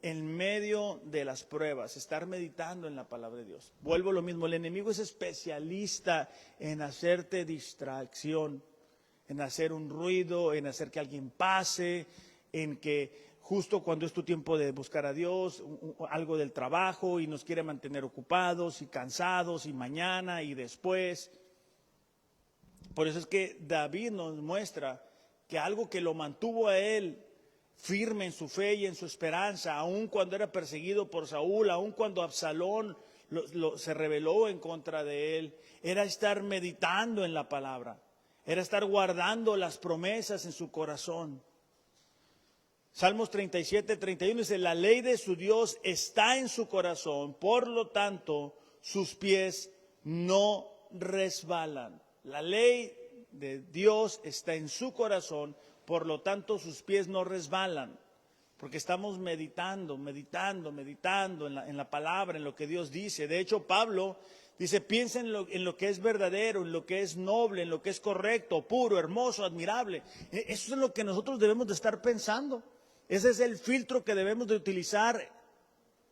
en medio de las pruebas estar meditando en la palabra de Dios. Vuelvo a lo mismo, el enemigo es especialista en hacerte distracción, en hacer un ruido, en hacer que alguien pase, en que justo cuando es tu tiempo de buscar a Dios, algo del trabajo y nos quiere mantener ocupados y cansados y mañana y después. Por eso es que David nos muestra que algo que lo mantuvo a él firme en su fe y en su esperanza, aun cuando era perseguido por Saúl, aun cuando Absalón se rebeló en contra de él, era estar meditando en la palabra, era estar guardando las promesas en su corazón. Salmos 37, 31 dice, la ley de su Dios está en su corazón, por lo tanto, sus pies no resbalan. La ley de Dios está en su corazón, por lo tanto, sus pies no resbalan. Porque estamos meditando en la palabra, en lo que Dios dice. De hecho, Pablo dice, piensa en lo que es verdadero, en lo que es noble, en lo que es correcto, puro, hermoso, admirable. Eso es lo que nosotros debemos de estar pensando. Ese es el filtro que debemos de utilizar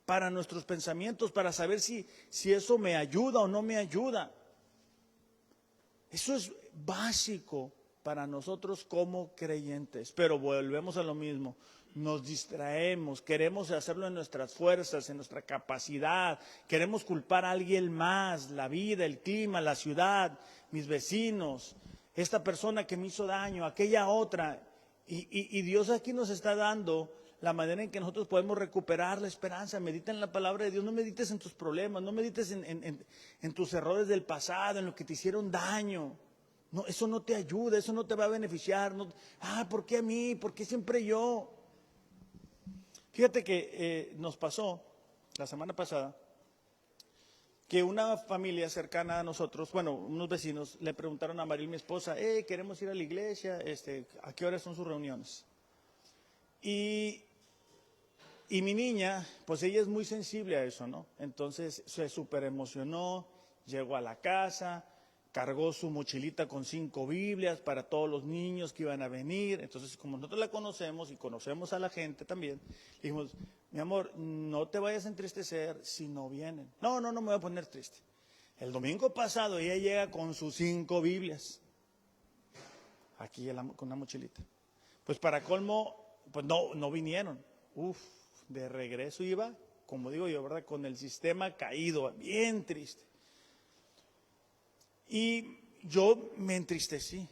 para nuestros pensamientos, para saber si eso me ayuda o no me ayuda. Eso es básico para nosotros como creyentes, pero volvemos a lo mismo. Nos distraemos, queremos hacerlo en nuestras fuerzas, en nuestra capacidad, queremos culpar a alguien más, la vida, el clima, la ciudad, mis vecinos, esta persona que me hizo daño, aquella otra. Y Dios aquí nos está dando la manera en que nosotros podemos recuperar la esperanza. Medita en la palabra de Dios, no medites en tus problemas, no medites en tus errores del pasado, en lo que te hicieron daño. No, eso no te ayuda, eso no te va a beneficiar. No, ¿por qué a mí? ¿Por qué siempre yo? Fíjate que nos pasó la semana pasada que una familia cercana a nosotros, bueno, unos vecinos, le preguntaron a Maril, mi esposa, queremos ir a la iglesia, ¿a qué horas son sus reuniones? Y mi niña, pues ella es muy sensible a eso, ¿no? Entonces se súper emocionó, llegó a la casa, cargó su mochilita con 5 Biblias para todos los niños que iban a venir. Entonces, como nosotros la conocemos y conocemos a la gente también, dijimos, mi amor, no te vayas a entristecer si no vienen. No me voy a poner triste. El domingo pasado ella llega con sus 5 Biblias, aquí con una mochilita. Pues para colmo, pues no vinieron. De regreso iba, como digo yo, ¿verdad? Con el sistema caído, bien triste. Y yo me entristecí.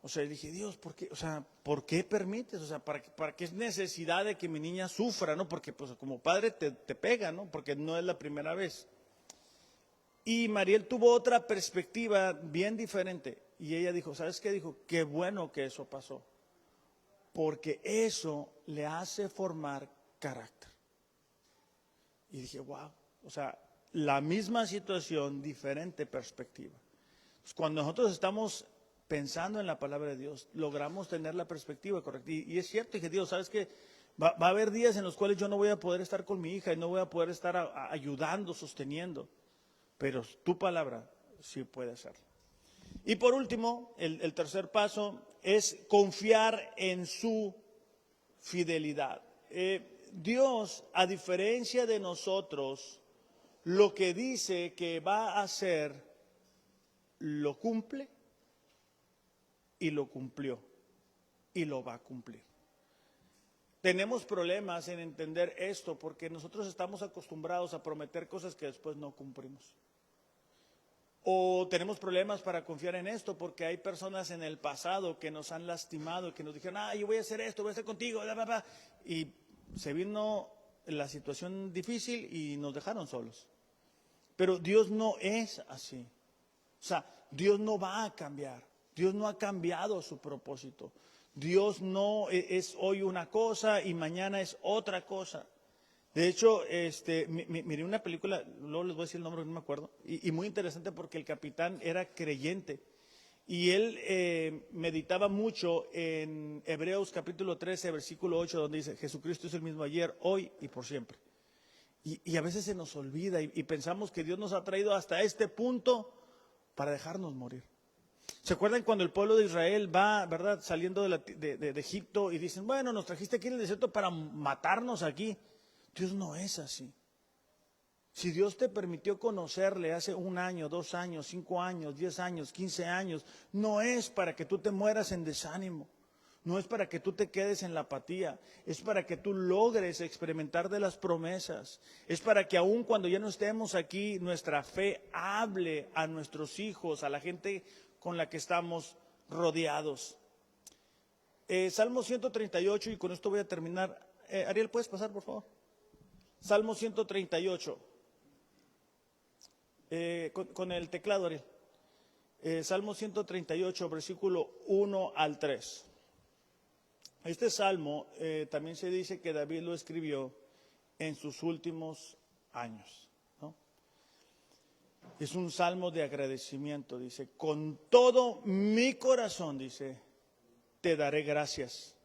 O sea, dije, Dios, ¿por qué? O sea, ¿por qué permites? O sea, ¿para qué es necesidad de que mi niña sufra, no? Porque pues como padre te pega, ¿no? Porque no es la primera vez. Y Mariel tuvo otra perspectiva bien diferente. Y ella dijo, ¿sabes qué? Dijo, qué bueno que eso pasó. Porque eso le hace formar carácter. Y dije, wow. O sea, la misma situación, diferente perspectiva. Cuando nosotros estamos pensando en la palabra de Dios, logramos tener la perspectiva correcta. Y es cierto que Dios, ¿sabes qué? Va a haber días en los cuales yo no voy a poder estar con mi hija y no voy a poder estar ayudando, sosteniendo. Pero tu palabra sí puede hacerlo. Y por último, el tercer paso es confiar en su fidelidad. Dios, a diferencia de nosotros, lo que dice que va a hacer, lo cumple y lo cumplió y lo va a cumplir. Tenemos problemas en entender esto porque nosotros estamos acostumbrados a prometer cosas que después no cumplimos. O tenemos problemas para confiar en esto porque hay personas en el pasado que nos han lastimado, que nos dijeron, yo voy a hacer esto, voy a estar contigo, bla, bla, bla. Y se vino la situación difícil y nos dejaron solos. Pero Dios no es así. O sea, Dios no va a cambiar. Dios no ha cambiado su propósito. Dios no es hoy una cosa y mañana es otra cosa. De hecho, miré una película, luego les voy a decir el nombre, no me acuerdo, y muy interesante porque el capitán era creyente. Y él meditaba mucho en Hebreos capítulo 13, versículo 8, donde dice, Jesucristo es el mismo ayer, hoy y por siempre. Y a veces se nos olvida y pensamos que Dios nos ha traído hasta este punto para dejarnos morir. ¿Se acuerdan cuando el pueblo de Israel va, verdad, saliendo de Egipto y dicen, bueno, nos trajiste aquí en el desierto para matarnos aquí? Dios no es así. Si Dios te permitió conocerle hace 1 año, 2 años, 5 años, 10 años, 15 años, no es para que tú te mueras en desánimo. No es para que tú te quedes en la apatía, es para que tú logres experimentar de las promesas. Es para que aun cuando ya no estemos aquí, nuestra fe hable a nuestros hijos, a la gente con la que estamos rodeados. Salmo 138, y con esto voy a terminar. Ariel, ¿puedes pasar, por favor? Salmo 138. Con el teclado, Ariel. Salmo 138, versículo 1 al 3. Este salmo también se dice que David lo escribió en sus últimos años, ¿no? Es un salmo de agradecimiento, dice, con todo mi corazón, dice, te daré gracias.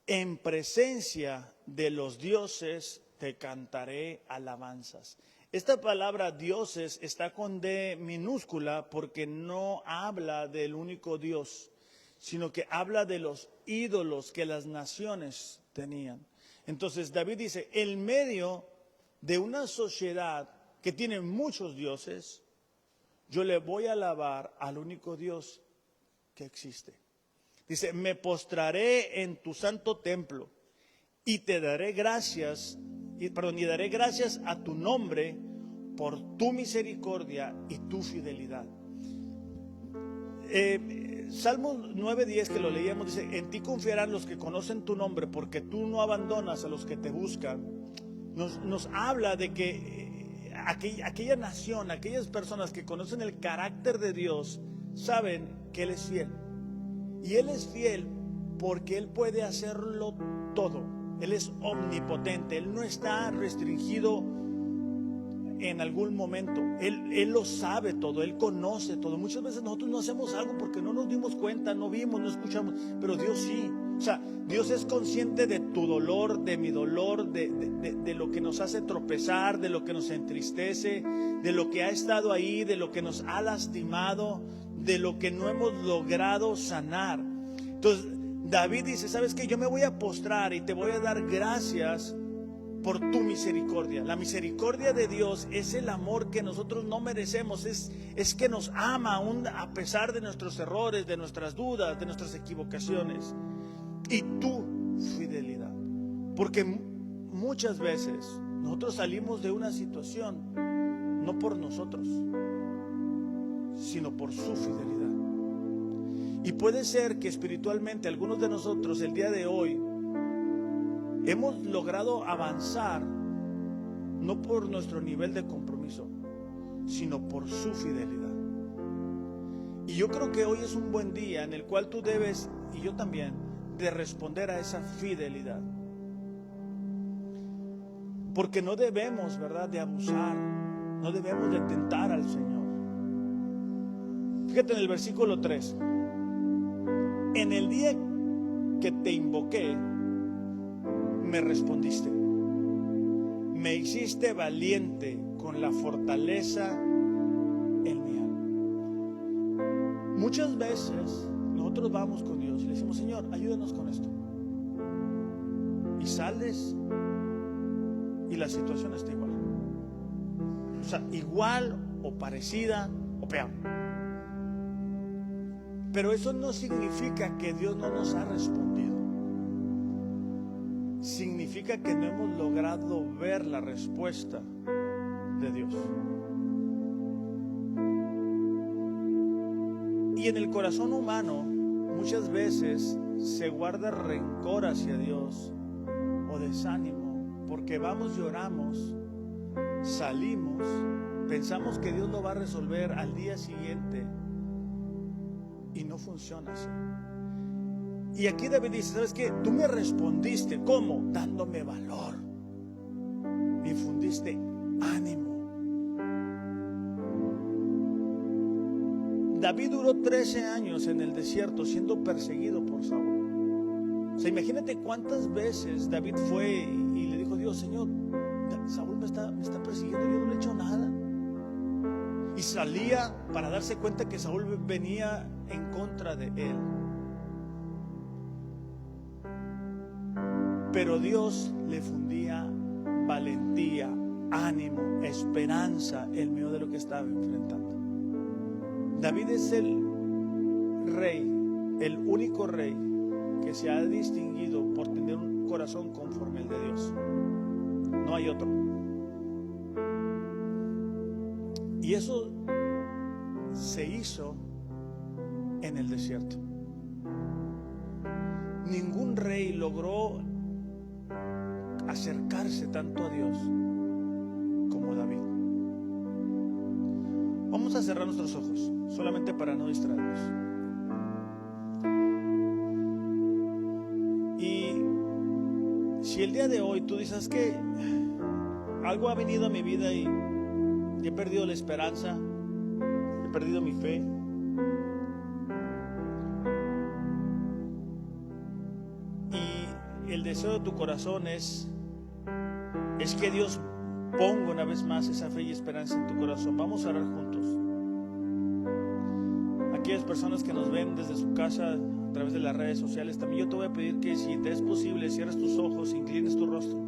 En presencia de los dioses te cantaré alabanzas. Esta palabra dioses está con D minúscula porque no habla del único Dios, sino que habla de los ídolos que las naciones tenían. Entonces David dice, en medio de una sociedad que tiene muchos dioses, yo le voy a alabar al único Dios que existe. Dice, me postraré en tu santo templo y te daré gracias, y daré gracias a tu nombre por tu misericordia y tu fidelidad. Salmo 9:10 que lo leíamos dice, en ti confiarán los que conocen tu nombre porque tú no abandonas a los que te buscan. Nos habla de que aquella nación, aquellas personas que conocen el carácter de Dios, saben que Él es fiel. Y Él es fiel porque Él puede hacerlo todo. Él es omnipotente, Él no está restringido en algún momento. Él lo sabe todo, Él conoce todo. Muchas veces nosotros no hacemos algo porque no nos dimos cuenta, no vimos, no escuchamos, pero Dios sí. O sea, Dios es consciente de tu dolor, de mi dolor, de lo que nos hace tropezar, de lo que nos entristece, de lo que ha estado ahí, de lo que nos ha lastimado, de lo que no hemos logrado sanar. Entonces David dice, ¿sabes qué? Yo me voy a postrar y te voy a dar gracias por tu misericordia. La misericordia de Dios es el amor que nosotros no merecemos, es que nos ama aún a pesar de nuestros errores, de nuestras dudas, de nuestras equivocaciones. Y tu fidelidad, porque muchas veces nosotros salimos de una situación no por nosotros, sino por su fidelidad. Y puede ser que espiritualmente algunos de nosotros el día de hoy hemos logrado avanzar no por nuestro nivel de compromiso, sino por su fidelidad. Y yo creo que hoy es un buen día en el cual tú debes, y yo también, de responder a esa fidelidad. Porque no debemos, ¿verdad?, de abusar, no debemos de tentar al Señor. Fíjate en el versículo 3. En el día que te invoqué, me respondiste. Me hiciste valiente con la fortaleza en mi alma. Muchas veces nosotros vamos con Dios y le decimos, Señor, ayúdanos con esto. Y sales y la situación está igual. O sea, igual o parecida o peor. Pero eso no significa que Dios no nos ha respondido. Significa que no hemos logrado ver la respuesta de Dios. Y en el corazón humano muchas veces se guarda rencor hacia Dios o desánimo, porque vamos, lloramos, salimos, pensamos que Dios lo va a resolver al día siguiente y no funciona así. Y aquí David dice, ¿sabes qué? Tú me respondiste, ¿cómo? Dándome valor, me infundiste ánimo. David duró 13 años en el desierto siendo perseguido por Saúl. O sea, imagínate cuántas veces David fue y le dijo a Dios, Señor, Saúl me está persiguiendo, yo no le he hecho nada. Y salía para darse cuenta que Saúl venía en contra de él. Pero Dios le fundía valentía, ánimo, esperanza en medio de lo que estaba enfrentando. David es el rey, el único rey que se ha distinguido por tener un corazón conforme al de Dios. No hay otro. Y eso se hizo en el desierto. ningún rey logró acercarse tanto a Dios como David. Vamos a cerrar nuestros ojos, solamente para no distraernos. Y si el día de hoy tú dices que algo ha venido a mi vida y he perdido la esperanza, he perdido mi fe, y el deseo de tu corazón es que Dios ponga una vez más esa fe y esperanza en tu corazón, vamos a orar juntos. Aquellas personas que nos ven desde su casa a través de las redes sociales, también yo te voy a pedir que, si te es posible, cierres tus ojos, inclines tu rostro.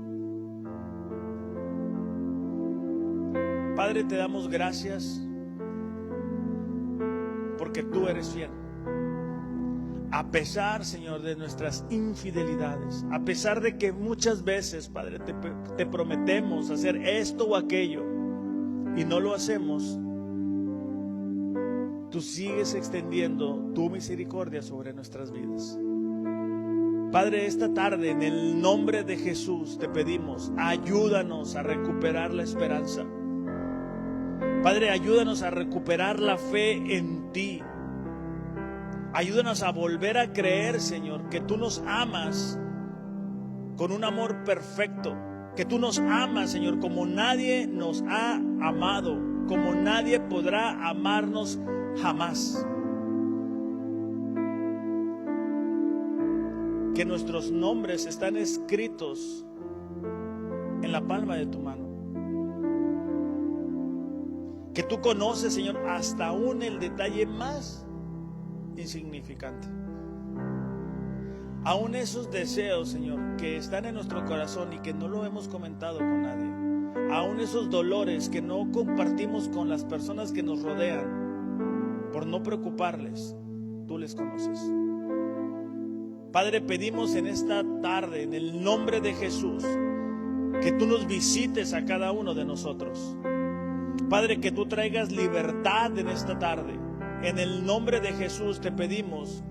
Padre, te damos gracias porque tú eres fiel. A pesar, Señor, de nuestras infidelidades, a pesar de que muchas veces, Padre, te prometemos hacer esto o aquello y no lo hacemos, tú sigues extendiendo tu misericordia sobre nuestras vidas. Padre, esta tarde, en el nombre de Jesús, te pedimos, ayúdanos a recuperar la esperanza. Padre, ayúdanos a recuperar la fe en ti. Ayúdanos a volver a creer, Señor, que tú nos amas con un amor perfecto, que tú nos amas, Señor, como nadie nos ha amado, como nadie podrá amarnos jamás. Que nuestros nombres están escritos en la palma de tu mano. Que tú conoces, Señor, hasta aún el detalle más insignificante. Aún esos deseos, Señor, que están en nuestro corazón y que no lo hemos comentado con nadie. Aún esos dolores que no compartimos con las personas que nos rodean por no preocuparles, tú les conoces. Padre, pedimos en esta tarde, en el nombre de Jesús, que tú nos visites a cada uno de nosotros. Padre, que tú traigas libertad en esta tarde. En el nombre de Jesús te pedimos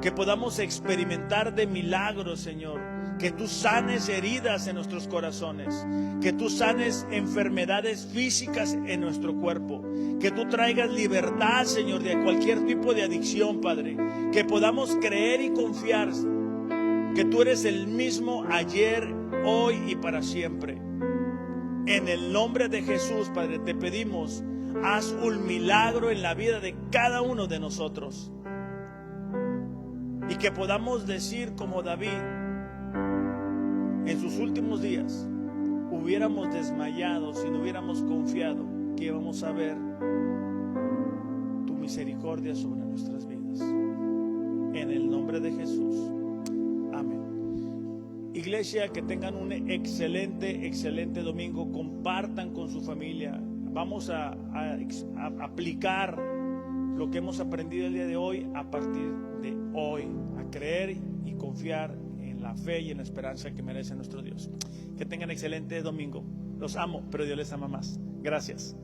que podamos experimentar de milagros, Señor. Que tú sanes heridas en nuestros corazones. Que tú sanes enfermedades físicas en nuestro cuerpo. Que tú traigas libertad, Señor, de cualquier tipo de adicción, Padre. Que podamos creer y confiar que tú eres el mismo ayer, hoy y para siempre. En el nombre de Jesús, Padre, te pedimos, haz un milagro en la vida de cada uno de nosotros. Y que podamos decir como David, en sus últimos días, hubiéramos desmayado si no hubiéramos confiado que íbamos a ver tu misericordia sobre nuestras vidas. En el nombre de Jesús. Amén. Iglesia, que tengan un excelente domingo. Compartan con su familia. Vamos a aplicar lo que hemos aprendido el día de hoy a partir de hoy. A creer y confiar en la fe y en la esperanza que merece nuestro Dios. Que tengan excelente domingo. Los amo, pero Dios les ama más. Gracias.